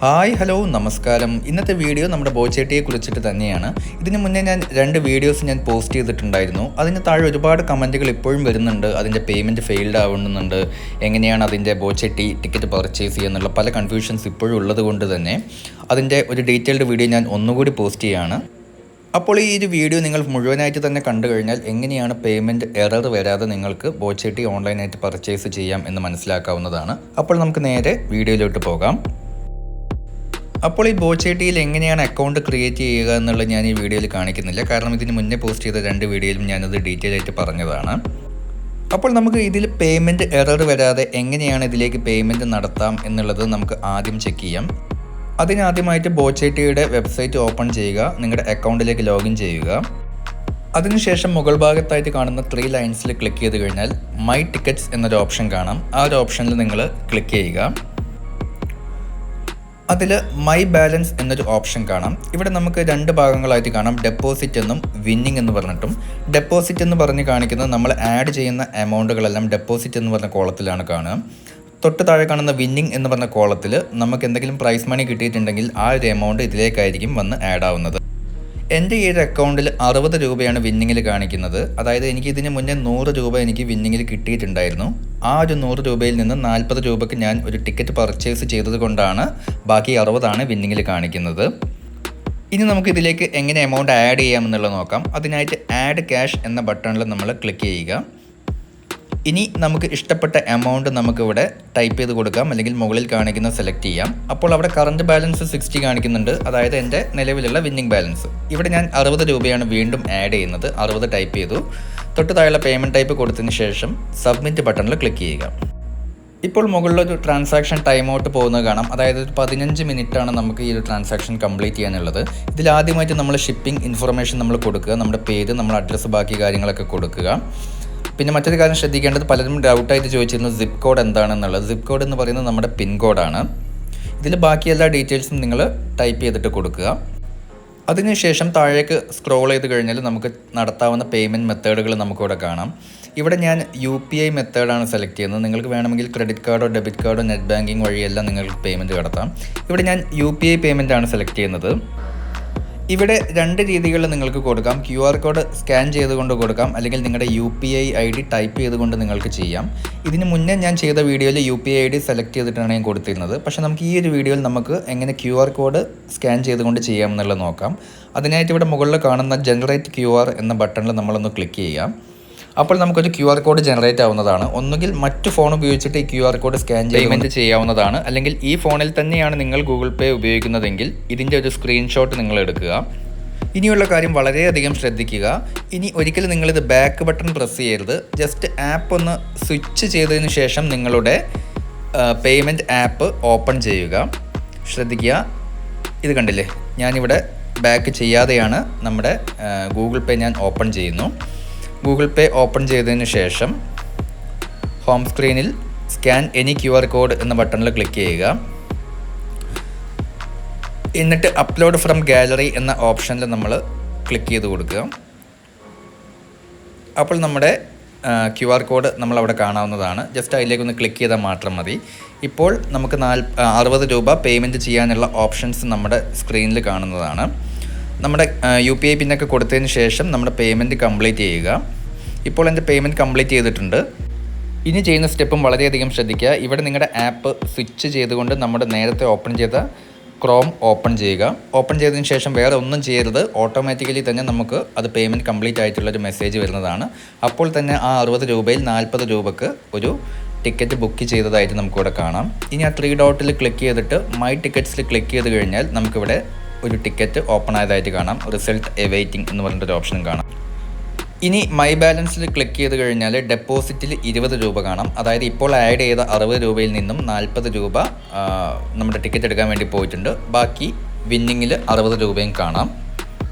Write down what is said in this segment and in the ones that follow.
Hi hello നമസ്കാരം. ഇന്നത്തെ video നമ്മുടെ ബോച്ചേട്ടിയെ കുറിച്ചിട്ട് തന്നെയാണ്. ഇതിന് മുന്നേ ഞാൻ 2 വീഡിയോസ് ഞാൻ പോസ്റ്റ് ചെയ്തിട്ടുണ്ടായിരുന്നു. അതിന് താഴെ ഒരുപാട് കമൻറ്റുകൾ ഇപ്പോഴും വരുന്നുണ്ട്. അതിൻ്റെ പേയ്മെൻറ്റ് ഫെയിൽഡ് ആവുന്നുണ്ട്, എങ്ങനെയാണ് അതിൻ്റെ ബോച്ചേട്ടി ടിക്കറ്റ് പർച്ചേസ് ചെയ്യുക എന്നുള്ള പല കൺഫ്യൂഷൻസ് ഇപ്പോഴും ഉള്ളത് കൊണ്ട് തന്നെ അതിൻ്റെ ഒരു ഡീറ്റെയിൽഡ് വീഡിയോ ഞാൻ ഒന്നുകൂടി പോസ്റ്റ് ചെയ്യുകയാണ്. അപ്പോൾ ഈ ഒരു വീഡിയോ നിങ്ങൾ മുഴുവനായിട്ട് തന്നെ കണ്ടു കഴിഞ്ഞാൽ എങ്ങനെയാണ് പേയ്മെൻറ്റ് എറർ വരാതെ നിങ്ങൾക്ക് ബോച്ചേട്ടി ഓൺലൈനായിട്ട് പർച്ചേസ് ചെയ്യാം എന്ന് മനസ്സിലാക്കാവുന്നതാണ്. അപ്പോൾ നമുക്ക് നേരെ വീഡിയോയിലോട്ട് പോകാം. അപ്പോൾ ഈ ബോച്ചേട്ടിയിൽ എങ്ങനെയാണ് അക്കൗണ്ട് ക്രിയേറ്റ് ചെയ്യുക എന്നുള്ളത് ഞാൻ ഈ വീഡിയോയിൽ കാണിക്കുന്നില്ല, കാരണം ഇതിന് മുന്നേ പോസ്റ്റ് ചെയ്ത 2 വീഡിയോയിലും ഞാനത് ഡീറ്റെയിൽ ആയിട്ട് പറഞ്ഞതാണ്. അപ്പോൾ നമുക്ക് ഇതിൽ പേയ്മെൻറ്റ് എറർ വരാതെ എങ്ങനെയാണ് ഇതിലേക്ക് പേയ്മെൻറ്റ് നടത്താം എന്നുള്ളത് നമുക്ക് ആദ്യം ചെക്ക് ചെയ്യാം. അതിനാദ്യമായിട്ട് ബോച്ചേട്ടിയുടെ വെബ്സൈറ്റ് ഓപ്പൺ ചെയ്യുക, നിങ്ങളുടെ അക്കൗണ്ടിലേക്ക് ലോഗിൻ ചെയ്യുക. അതിനുശേഷം മുകൾ ഭാഗത്തായിട്ട് കാണുന്ന 3 ലൈൻസിൽ ക്ലിക്ക് ചെയ്ത് കഴിഞ്ഞാൽ മൈ ടിക്കറ്റ്സ് എന്നൊരു ഓപ്ഷൻ കാണാം. ആ ഒരു ഓപ്ഷനിൽ നിങ്ങൾ ക്ലിക്ക് ചെയ്യുക. അതിൽ മൈ ബാലൻസ് എന്നൊരു ഓപ്ഷൻ കാണാം. ഇവിടെ നമുക്ക് 2 ഭാഗങ്ങളായിട്ട് കാണാം, ഡെപ്പോസിറ്റ് എന്നും വിന്നിംഗ് എന്ന് പറഞ്ഞിട്ടും. ഡെപ്പോസിറ്റ് എന്ന് പറഞ്ഞ് കാണിക്കുന്നത് നമ്മൾ ആഡ് ചെയ്യുന്ന എമൗണ്ടുകളെല്ലാം ഡെപ്പോസിറ്റ് എന്ന് പറഞ്ഞ കോളത്തിലാണ് കാണുക. തൊട്ട് താഴെ കാണുന്ന വിന്നിംഗ് എന്ന് പറഞ്ഞ കോളത്തിൽ നമുക്ക് എന്തെങ്കിലും പ്രൈസ് മണി കിട്ടിയിട്ടുണ്ടെങ്കിൽ ആ ഒരു എമൗണ്ട് ഇതിലേക്കായിരിക്കും വന്ന് ആഡ് ആവുന്നത്. എൻ്റെ ഈ ഒരു അക്കൗണ്ടിൽ 60 രൂപയാണ് വിന്നിങ്ങിൽ കാണിക്കുന്നത്. അതായത് എനിക്ക് ഇതിന് മുന്നേ 100 രൂപ എനിക്ക് വിന്നിങ്ങിൽ കിട്ടിയിട്ടുണ്ടായിരുന്നു. ആ ഒരു 100 രൂപയിൽ നിന്ന് 40 രൂപയ്ക്ക് ഞാൻ ഒരു ടിക്കറ്റ് പർച്ചേസ് ചെയ്തത് കൊണ്ടാണ് ബാക്കി 60 വിന്നിങ്ങിൽ കാണിക്കുന്നത്. ഇനി നമുക്ക് ഇതിലേക്ക് എങ്ങനെ എമൗണ്ട് ആഡ് ചെയ്യാമെന്നുള്ളത് നോക്കാം. അതിനായിട്ട് ആഡ് ക്യാഷ് എന്ന ബട്ടണിൽ നമ്മൾ ക്ലിക്ക് ചെയ്യുക. ഇനി നമുക്ക് ഇഷ്ടപ്പെട്ട എമൗണ്ട് നമുക്കിവിടെ ടൈപ്പ് ചെയ്ത് കൊടുക്കാം, അല്ലെങ്കിൽ മുകളിൽ കാണിക്കുന്ന സെലക്ട് ചെയ്യാം. അപ്പോൾ അവിടെ കറണ്ട് ബാലൻസ് 60 കാണിക്കുന്നുണ്ട്, അതായത് എൻ്റെ നിലവിലുള്ള വിന്നിംഗ് ബാലൻസ്. ഇവിടെ ഞാൻ 60 രൂപയാണ് വീണ്ടും ആഡ് ചെയ്യുന്നത്. 60 ടൈപ്പ് ചെയ്തു. തൊട്ട് താഴെ പേയ്മെൻറ്റ് ടൈപ്പ് കൊടുത്തതിന് ശേഷം സബ്മിറ്റ് ബട്ടണിൽ ക്ലിക്ക് ചെയ്യുക. ഇപ്പോൾ മുകളിലൊരു ട്രാൻസാക്ഷൻ ടൈം ഔട്ട് പോകുന്നത് കാണാം. അതായത് 15 മിനിറ്റാണ് നമുക്ക് ഈ ഒരു ട്രാൻസാക്ഷൻ കംപ്ലീറ്റ് ചെയ്യാനുള്ളത്. ഇതിൽ ആദ്യമായിട്ട് നമ്മൾ ഷിപ്പിംഗ് ഇൻഫർമേഷൻ നമ്മൾ കൊടുക്കുക, നമ്മുടെ പേര്, നമ്മുടെ അഡ്രസ്സ്, ബാക്കി കാര്യങ്ങളൊക്കെ കൊടുക്കുക. പിന്നെ മറ്റൊരു കാര്യം ശ്രദ്ധിക്കേണ്ടത്, പലരും ഡൗട്ടായിട്ട് ചോദിച്ചിരുന്നു സിപ്പ് കോഡ് എന്താണെന്നുള്ളത്. സിപ്പ് കോഡ് എന്ന് പറയുന്നത് നമ്മുടെ പിൻ കോഡാണ്. ഇതിൽ ബാക്കി എല്ലാ ഡീറ്റെയിൽസും നിങ്ങൾ ടൈപ്പ് ചെയ്തിട്ട് കൊടുക്കുക. അതിനുശേഷം താഴേക്ക് സ്ക്രോൾ ചെയ്ത് കഴിഞ്ഞാൽ നമുക്ക് നടത്താവുന്ന പേയ്മെൻറ്റ് മെത്തേഡുകൾ നമുക്കിവിടെ കാണാം. ഇവിടെ ഞാൻ UPI മെത്തേഡാണ് സെലക്ട് ചെയ്യുന്നത്. നിങ്ങൾക്ക് വേണമെങ്കിൽ ക്രെഡിറ്റ് കാർഡോ ഡെബിറ്റ് കാർഡോ നെറ്റ് ബാങ്കിങ് വഴിയെല്ലാം നിങ്ങൾക്ക് പേയ്മെൻറ്റ് നടത്താം. ഇവിടെ ഞാൻ UPI പേയ്മെൻ്റ് ആണ് സെലക്ട് ചെയ്യുന്നത്. ഇവിടെ 2 രീതികളിൽ നിങ്ങൾക്ക് കൊടുക്കാം. QR കോഡ് സ്കാൻ ചെയ്തുകൊണ്ട് കൊടുക്കാം, അല്ലെങ്കിൽ നിങ്ങളുടെ UPI ID ടൈപ്പ് ചെയ്തുകൊണ്ട് നിങ്ങൾക്ക് ചെയ്യാം. ഇതിന് മുന്നേ ഞാൻ ചെയ്ത വീഡിയോയിൽ UPI ID സെലക്ട് ചെയ്തിട്ടാണ് ഞാൻ കൊടുത്തിരുന്നത്. പക്ഷേ നമുക്ക് ഈ ഒരു വീഡിയോയിൽ നമുക്ക് എങ്ങനെ QR കോഡ് സ്കാൻ ചെയ്തുകൊണ്ട് ചെയ്യാമെന്നുള്ളത് നോക്കാം. അതിനായിട്ട് ഇവിടെ മുകളിൽ കാണുന്ന ജനറേറ്റ് QR എന്ന ബട്ടണിൽ നമ്മളൊന്ന് ക്ലിക്ക് ചെയ്യാം. അപ്പോൾ നമുക്കൊരു QR കോഡ് ജനറേറ്റ് ആവുന്നതാണ്. ഒന്നുകിൽ മറ്റു ഫോൺ ഉപയോഗിച്ചിട്ട് ഈ QR കോഡ് സ്കാൻ പേയ്മെൻറ്റ് ചെയ്യാവുന്നതാണ്, അല്ലെങ്കിൽ ഈ ഫോണിൽ തന്നെയാണ് നിങ്ങൾ ഗൂഗിൾ പേ ഉപയോഗിക്കുന്നതെങ്കിൽ ഇതിൻ്റെ ഒരു സ്ക്രീൻഷോട്ട് നിങ്ങൾ എടുക്കുക. ഇനിയുള്ള കാര്യം വളരെയധികം ശ്രദ്ധിക്കുക. ഇനി ഒരിക്കലും നിങ്ങളിത് ബാക്ക് ബട്ടൺ പ്രസ് ചെയ്യരുത്. ജസ്റ്റ് ആപ്പ് ഒന്ന് സ്വിച്ച് ചെയ്തതിന് ശേഷം നിങ്ങളുടെ പേയ്മെൻറ്റ് ആപ്പ് ഓപ്പൺ ചെയ്യുക. ശ്രദ്ധിക്കുക, ഇത് കണ്ടില്ലേ, ഞാനിവിടെ ബാക്ക് ചെയ്യാതെയാണ് നമ്മുടെ ഗൂഗിൾ പേ ഞാൻ ഓപ്പൺ ചെയ്യുന്നു. ഗൂഗിൾ പേ ഓപ്പൺ ചെയ്തതിന് ശേഷം ഹോം സ്ക്രീനിൽ സ്കാൻ എനി QR കോഡ് എന്ന ബട്ടണിൽ ക്ലിക്ക് ചെയ്യുക. എന്നിട്ട് അപ്ലോഡ് ഫ്രം ഗാലറി എന്ന ഓപ്ഷനിൽ നമ്മൾ ക്ലിക്ക് ചെയ്ത് കൊടുക്കുക. അപ്പോൾ നമ്മുടെ QR കോഡ് നമ്മളവിടെ കാണാവുന്നതാണ്. ജസ്റ്റ് അതിലേക്കൊന്ന് ക്ലിക്ക് ചെയ്താൽ മാത്രം മതി. ഇപ്പോൾ നമുക്ക് 60 രൂപ പേയ്മെൻറ്റ് ചെയ്യാനുള്ള ഓപ്ഷൻസ് നമ്മുടെ സ്ക്രീനിൽ കാണുന്നതാണ്. നമ്മുടെ UPI പിന്നൊക്കെ കൊടുത്തതിന് ശേഷം നമ്മുടെ പേയ്മെൻറ്റ് കംപ്ലീറ്റ് ചെയ്യുക. ഇപ്പോൾ എൻ്റെ പേയ്മെൻറ്റ് കംപ്ലീറ്റ് ചെയ്തിട്ടുണ്ട്. ഇനി ചെയ്യുന്ന സ്റ്റെപ്പും വളരെയധികം ശ്രദ്ധിക്കുക. ഇവിടെ നിങ്ങളുടെ ആപ്പ് സ്വിച്ച് ചെയ്തുകൊണ്ട് നമ്മുടെ നേരത്തെ ഓപ്പൺ ചെയ്ത ക്രോം ഓപ്പൺ ചെയ്യുക. ഓപ്പൺ ചെയ്തതിന് ശേഷം വേറെ ഒന്നും ചെയ്യരുത്. ഓട്ടോമാറ്റിക്കലി തന്നെ നമുക്ക് അത് പേയ്മെൻറ്റ് കംപ്ലീറ്റ് ആയിട്ടുള്ളൊരു മെസ്സേജ് വരുന്നതാണ്. അപ്പോൾ തന്നെ ആ 60 രൂപയിൽ 40 രൂപക്ക് ഒരു ടിക്കറ്റ് ബുക്ക് ചെയ്തതായിട്ട് നമുക്കിവിടെ കാണാം. ഇനി ആ 3 ഡോട്ടിൽ ക്ലിക്ക് ചെയ്തിട്ട് മൈ ടിക്കറ്റ്സിൽ ക്ലിക്ക് ചെയ്ത് കഴിഞ്ഞാൽ നമുക്കിവിടെ ഒരു ടിക്കറ്റ് ഓപ്പൺ ആയതായിട്ട് കാണാം. റിസൾട്ട് എവൈറ്റിംഗ് എന്ന് പറഞ്ഞിട്ടൊരു ഓപ്ഷനും കാണാം. ഇനി മൈ ബാലൻസിൽ ക്ലിക്ക് ചെയ്ത് കഴിഞ്ഞാൽ ഡെപ്പോസിറ്റിൽ 20 രൂപ കാണാം. അതായത് ഇപ്പോൾ ആഡ് ചെയ്ത 60 രൂപയിൽ നിന്നും 40 രൂപ നമ്മുടെ ടിക്കറ്റ് എടുക്കാൻ വേണ്ടി പോയിട്ടുണ്ട്. ബാക്കി വിന്നിങ്ങിൽ 60 രൂപയും കാണാം.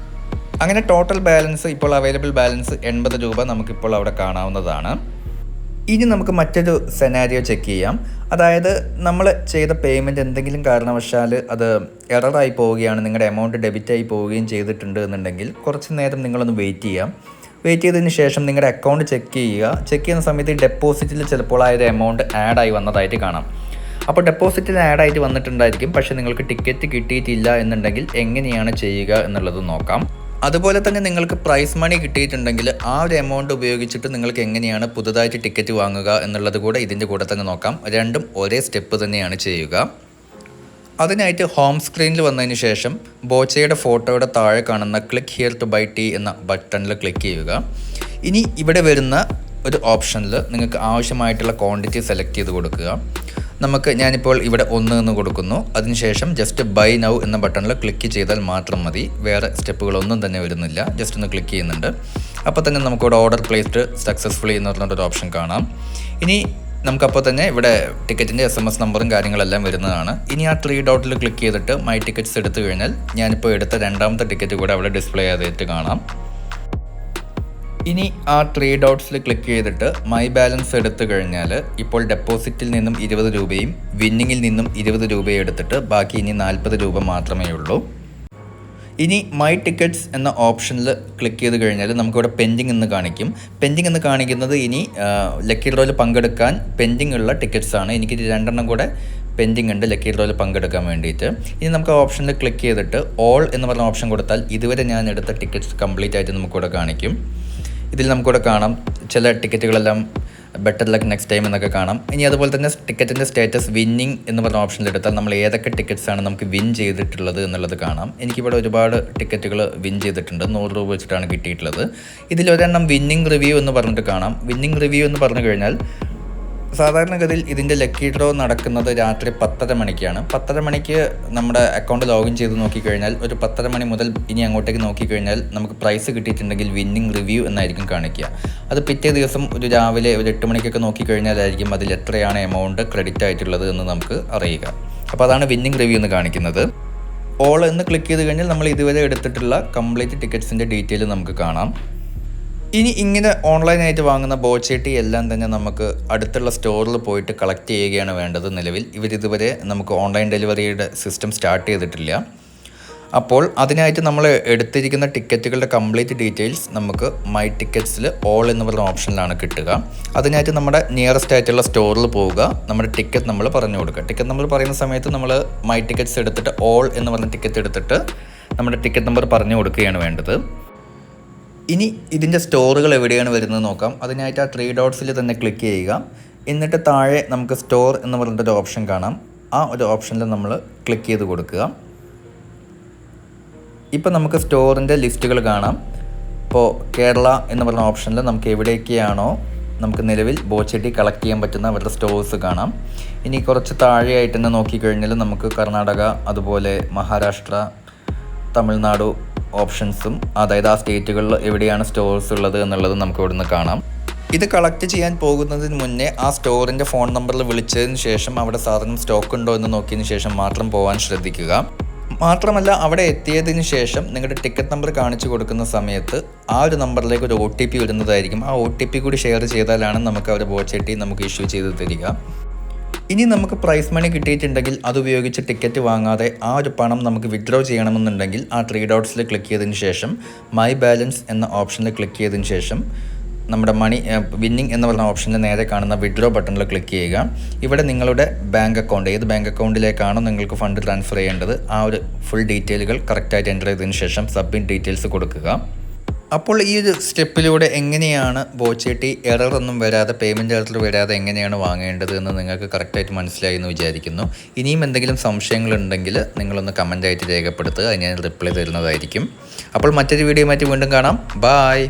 അങ്ങനെ ടോട്ടൽ ബാലൻസ്, ഇപ്പോൾ അവൈലബിൾ ബാലൻസ് 80 രൂപ നമുക്കിപ്പോൾ അവിടെ കാണാവുന്നതാണ്. ഇനി നമുക്ക് മറ്റൊരു സെനാരിയോ ചെക്ക് ചെയ്യാം. അതായത് നമ്മൾ ചെയ്ത പേയ്മെൻറ്റ് എന്തെങ്കിലും കാരണവശാൽ അത് എററായി പോവുകയാണ്, നിങ്ങളുടെ എമൗണ്ട് ഡെബിറ്റായി പോവുകയും ചെയ്തിട്ടുണ്ട് എന്നുണ്ടെങ്കിൽ കുറച്ച് നേരം നിങ്ങളൊന്ന് വെയിറ്റ് ചെയ്യാം. വെയിറ്റ് ചെയ്തതിന് ശേഷം നിങ്ങളുടെ അക്കൗണ്ട് ചെക്ക് ചെയ്യുക. ചെക്ക് ചെയ്യുന്ന സമയത്ത് ഡെപ്പോസിറ്റിൽ ചിലപ്പോൾ ആ ഒരു എമൗണ്ട് ആഡ് ആയി വന്നതായിട്ട് കാണാം. അപ്പോൾ ഡെപ്പോസിറ്റിൽ ആഡ് ആയിട്ട് വന്നിട്ടുണ്ടായിരിക്കും. പക്ഷേ നിങ്ങൾക്ക് ടിക്കറ്റ് കിട്ടിയിട്ടില്ല എന്നുണ്ടെങ്കിൽ എങ്ങനെയാണ് ചെയ്യുക എന്നുള്ളത് നോക്കാം. അതുപോലെ തന്നെ നിങ്ങൾക്ക് പ്രൈസ് മണി കിട്ടിയിട്ടുണ്ടെങ്കിൽ ആ ഒരു എമൗണ്ട് ഉപയോഗിച്ചിട്ട് നിങ്ങൾക്ക് എങ്ങനെയാണ് പുതുതായിട്ട് ടിക്കറ്റ് വാങ്ങുക എന്നുള്ളത് കൂടെ ഇതിൻ്റെ കൂടെ തന്നെ നോക്കാം. രണ്ടും ഒരേ സ്റ്റെപ്പ് തന്നെയാണ് ചെയ്യുക. അതിനായിട്ട് ഹോം സ്ക്രീനിൽ വന്നതിന് ശേഷം ബോച്ചയുടെ ഫോട്ടോയുടെ താഴെ കാണുന്ന click here to buy tea എന്ന ബട്ടണിൽ ക്ലിക്ക് ചെയ്യുക. ഇനി ഇവിടെ വരുന്ന ഒരു ഓപ്ഷനിൽ നിങ്ങൾക്ക് ആവശ്യമായിട്ടുള്ള ക്വാണ്ടിറ്റി സെലക്ട് ചെയ്ത് കൊടുക്കുക. ഞാനിപ്പോൾ ഇവിടെ 1 എന്ന് കൊടുക്കുന്നു. അതിനുശേഷം ജസ്റ്റ് ബൈ നൗ എന്ന ബട്ടണിൽ ക്ലിക്ക് ചെയ്താൽ മാത്രം മതി. വേറെ സ്റ്റെപ്പുകളൊന്നും തന്നെ വരുന്നില്ല. ജസ്റ്റ് ഒന്ന് ക്ലിക്ക് ചെയ്യുന്നുണ്ട്. അപ്പോൾ തന്നെ നമുക്കിവിടെ ഓർഡർ പ്ലേസ്ഡ് സക്സസ്ഫുള്ളി എന്ന് പറഞ്ഞൊരു ഓപ്ഷൻ കാണാം. ഇനി നമുക്കപ്പോൾ തന്നെ ഇവിടെ ടിക്കറ്റിൻ്റെ SMS നമ്പറും കാര്യങ്ങളെല്ലാം വരുന്നതാണ്. ഇനി ആ 3 ഡോട്ടിൽ ക്ലിക്ക് ചെയ്തിട്ട് മൈ ടിക്കറ്റ്സ് എടുത്തു കഴിഞ്ഞാൽ ഞാനിപ്പോൾ എടുത്ത രണ്ടാമത്തെ ടിക്കറ്റ് കൂടെ അവിടെ ഡിസ്പ്ലേ ചെയ്തിട്ട് കാണാം. ഇനി ആ 3 ഡോട്ട്സിൽ ക്ലിക്ക് ചെയ്തിട്ട് മൈ ബാലൻസ് എടുത്തു കഴിഞ്ഞാൽ ഇപ്പോൾ ഡെപ്പോസിറ്റിൽ നിന്നും 20 രൂപയും വിന്നിങ്ങിൽ നിന്നും 20 രൂപയും എടുത്തിട്ട് ബാക്കി ഇനി 40 രൂപ മാത്രമേ ഉള്ളൂ. ഇനി മൈ ടിക്കറ്റ്സ് എന്ന ഓപ്ഷനിൽ ക്ലിക്ക് ചെയ്ത് കഴിഞ്ഞാൽ നമുക്കിവിടെ പെൻഡിങ് എന്ന് കാണിക്കും. പെൻഡിങ് എന്ന് കാണിക്കുന്നത് ഇനി ലക്കി ഡ്രോയിൽ പങ്കെടുക്കാൻ പെൻഡിങ് ഉള്ള ടിക്കറ്റ്സ് ആണ്. എനിക്ക് 2 എണ്ണം കൂടെ പെൻഡിങ് ഉണ്ട് ലക്കി ഡ്രോയിൽ പങ്കെടുക്കാൻ വേണ്ടിയിട്ട്. ഇനി നമുക്ക് ആ ഓപ്ഷനിൽ ക്ലിക്ക് ചെയ്തിട്ട് ഓൾ എന്ന് പറഞ്ഞ ഓപ്ഷൻ കൊടുത്താൽ ഇതുവരെ ഞാൻ എടുത്ത ടിക്കറ്റ്സ് കംപ്ലീറ്റ് ആയിട്ട് നമുക്കിവിടെ കാണിക്കും. ഇതിൽ നമുക്കിവിടെ കാണാം ചില ടിക്കറ്റുകളെല്ലാം ബെറ്റർ ലക്ക് നെക്സ്റ്റ് ടൈം എന്നൊക്കെ കാണാം. ഇനി അതുപോലെ തന്നെ ടിക്കറ്റിൻ്റെ സ്റ്റാറ്റസ് വിന്നിങ് എന്ന് പറഞ്ഞ ഓപ്ഷനിൽ എടുത്താൽ നമ്മൾ ഏതൊക്കെ ടിക്കറ്റ്സാണ് നമുക്ക് വിൻ ചെയ്തിട്ടുള്ളത് എന്നുള്ളത് കാണാം. എനിക്കിവിടെ ഒരുപാട് ടിക്കറ്റുകൾ വിൻ ചെയ്തിട്ടുണ്ട്. 100 രൂപ വെച്ചിട്ടാണ് കിട്ടിയിട്ടുള്ളത്. ഇതിലൊരെണ്ണം വിന്നിങ് റിവ്യൂ എന്ന് പറഞ്ഞിട്ട് കാണാം. വിന്നിങ് റിവ്യൂ എന്ന് പറഞ്ഞു കഴിഞ്ഞാൽ സാധാരണഗതിയിൽ ഇതിൻ്റെ ലക്കി ഡ്രോ നടക്കുന്നത് രാത്രി 10:30 മണിക്കാണ്. 10:30 മണിക്ക് നമ്മുടെ അക്കൗണ്ട് ലോഗിൻ ചെയ്ത് നോക്കിക്കഴിഞ്ഞാൽ ഒരു 10:30 മണി മുതൽ ഇനി അങ്ങോട്ടേക്ക് നോക്കിക്കഴിഞ്ഞാൽ നമുക്ക് പ്രൈസ് കിട്ടിയിട്ടുണ്ടെങ്കിൽ വിന്നിങ് റിവ്യൂ എന്നായിരിക്കും കാണിക്കുക. അത് പിറ്റേ ദിവസം ഒരു രാവിലെ ഒരു 8 മണിക്കൊക്കെ നോക്കിക്കഴിഞ്ഞാലായിരിക്കും അതിൽ എത്രയാണ് എമൗണ്ട് ക്രെഡിറ്റ് ആയിട്ടുള്ളത് എന്ന് നമുക്ക് അറിയുക. അപ്പോൾ അതാണ് വിന്നിങ് റിവ്യൂ എന്ന് കാണിക്കുന്നത്. ഓൾ എന്ന് ക്ലിക്ക് ചെയ്ത് കഴിഞ്ഞാൽ നമ്മൾ ഇതുവരെ എടുത്തിട്ടുള്ള കംപ്ലീറ്റ് ടിക്കറ്റ്സിൻ്റെ ഡീറ്റെയിൽ നമുക്ക് കാണാം. ഇനി ഇങ്ങനെ ഓൺലൈനായിട്ട് വാങ്ങുന്ന ബോച്ചേട്ടി എല്ലാം തന്നെ നമുക്ക് അടുത്തുള്ള സ്റ്റോറിൽ പോയിട്ട് കളക്ട് ചെയ്യുകയാണ് വേണ്ടത്. നിലവിൽ ഇവരിതുവരെ നമുക്ക് ഓൺലൈൻ ഡെലിവറിയുടെ സിസ്റ്റം സ്റ്റാർട്ട് ചെയ്തിട്ടില്ല. അപ്പോൾ അതിനായിട്ട് നമ്മൾ എടുത്തിരിക്കുന്ന ടിക്കറ്റുകളുടെ കംപ്ലീറ്റ് ഡീറ്റെയിൽസ് നമുക്ക് മൈ ടിക്കറ്റ്സിൽ ഓൾ എന്ന് പറയുന്ന ഓപ്ഷനിലാണ് കിട്ടുക. അതിനായിട്ട് നമ്മുടെ നിയറസ്റ്റ് ആയിട്ടുള്ള സ്റ്റോറിൽ പോവുക. നമ്മുടെ ടിക്കറ്റ് നമ്മൾ പറഞ്ഞു കൊടുക്കുക. ടിക്കറ്റ് നമ്പർ പറയുന്ന സമയത്ത് നമ്മൾ മൈ ടിക്കറ്റ്സ് എടുത്തിട്ട് ഓൾ എന്ന് പറഞ്ഞ ടിക്കറ്റ് എടുത്തിട്ട് നമ്മുടെ ടിക്കറ്റ് നമ്പർ പറഞ്ഞു കൊടുക്കുകയാണ് വേണ്ടത്. ഇനി ഇതിൻ്റെ സ്റ്റോറുകൾ എവിടെയാണ് വരുന്നത് നോക്കാം. അതിനായിട്ട് ആ 3 ഡോട്ട്സിൽ തന്നെ ക്ലിക്ക് ചെയ്യുക. എന്നിട്ട് താഴെ നമുക്ക് സ്റ്റോർ എന്ന് പറഞ്ഞിട്ടൊരു ഓപ്ഷൻ കാണാം. ആ ഒരു ഓപ്ഷനിൽ നമ്മൾ ക്ലിക്ക് ചെയ്ത് കൊടുക്കുക. ഇപ്പോൾ നമുക്ക് സ്റ്റോറിൻ്റെ ലിസ്റ്റുകൾ കാണാം. ഇപ്പോൾ കേരള എന്ന് പറഞ്ഞ ഓപ്ഷനിൽ നമുക്ക് എവിടേക്കാണോ നമുക്ക് നിലവിൽ ബോച്ചേട്ടി കളക്ട് ചെയ്യാൻ പറ്റുന്ന അവരുടെ സ്റ്റോഴ്സ് കാണാം. ഇനി കുറച്ച് താഴെയായിട്ട് തന്നെ നോക്കിക്കഴിഞ്ഞാൽ നമുക്ക് കർണാടക, അതുപോലെ മഹാരാഷ്ട്ര, തമിഴ്നാട് ഓപ്ഷൻസും, അതായത് ആ സ്റ്റേറ്റുകളിൽ എവിടെയാണ് സ്റ്റോഴ്സ് ഉള്ളത് എന്നുള്ളത് നമുക്ക് ഇവിടുന്ന് കാണാം. ഇത് കളക്ട് ചെയ്യാൻ പോകുന്നതിന് മുന്നേ ആ സ്റ്റോറിൻ്റെ ഫോൺ നമ്പറിൽ വിളിച്ചതിന് ശേഷം അവിടെ സാധനം സ്റ്റോക്ക് ഉണ്ടോ എന്ന് നോക്കിയതിന് ശേഷം മാത്രം പോകാൻ ശ്രദ്ധിക്കുക. മാത്രമല്ല അവിടെ എത്തിയതിന് ശേഷം നിങ്ങളുടെ ടിക്കറ്റ് നമ്പർ കാണിച്ചു കൊടുക്കുന്ന സമയത്ത് ആ ഒരു നമ്പറിലേക്ക് ഒരു OTP വരുന്നതായിരിക്കും. ആ OTP കൂടി ഷെയർ ചെയ്താലാണ് നമുക്ക് അവർ ബോച്ചേട്ടി നമുക്ക് ഇഷ്യൂ ചെയ്ത് തരിക. ഇനി നമുക്ക് പ്രൈസ് മണി കിട്ടിയിട്ടുണ്ടെങ്കിൽ അതുപയോഗിച്ച് ടിക്കറ്റ് വാങ്ങാതെ ആ ഒരു പണം നമുക്ക് വിഡ്രോ ചെയ്യണമെന്നുണ്ടെങ്കിൽ ആ 3 ഡോട്ട്സിൽ ക്ലിക്ക് ചെയ്തതിന് ശേഷം മൈ ബാലൻസ് എന്ന ഓപ്ഷനിൽ ക്ലിക്ക് ചെയ്തതിന് ശേഷം നമ്മുടെ മണി വിന്നിങ് എന്ന് പറഞ്ഞ ഓപ്ഷനിൽ നേരെ കാണുന്ന വിഡ്രോ ബട്ടണിൽ ക്ലിക്ക് ചെയ്യുക. ഇവിടെ നിങ്ങളുടെ ബാങ്ക് അക്കൗണ്ട് ഏത് ബാങ്ക് അക്കൗണ്ടിലേക്കാണോ നിങ്ങൾക്ക് ഫണ്ട് ട്രാൻസ്ഫർ ചെയ്യേണ്ടത് ആ ഒരു ഫുൾ ഡീറ്റെയിലുകൾ കറക്റ്റായിട്ട് എൻ്റർ ചെയ്തതിന് ശേഷം സബ്മിറ്റ് ഡീറ്റെയിൽസ് കൊടുക്കുക. അപ്പോൾ ഈ ഒരു സ്റ്റെപ്പിലൂടെ എങ്ങനെയാണ് ബോച്ചേട്ടി എററൊന്നും വരാതെ പേയ്മെൻറ്റ് എറർ വരാതെ എങ്ങനെയാണ് വാങ്ങേണ്ടത് എന്ന് നിങ്ങൾക്ക് കറക്റ്റായിട്ട് മനസ്സിലായി എന്ന് വിചാരിക്കുന്നു. ഇനിയും എന്തെങ്കിലും സംശയങ്ങളുണ്ടെങ്കിൽ നിങ്ങളൊന്ന് കമൻറ്റായിട്ട് രേഖപ്പെടുത്തുക. അത് ഞാൻ റിപ്ലൈ തരുന്നതായിരിക്കും. അപ്പോൾ മറ്റൊരു വീഡിയോയുമായിട്ട് വീണ്ടും കാണാം. ബായ്.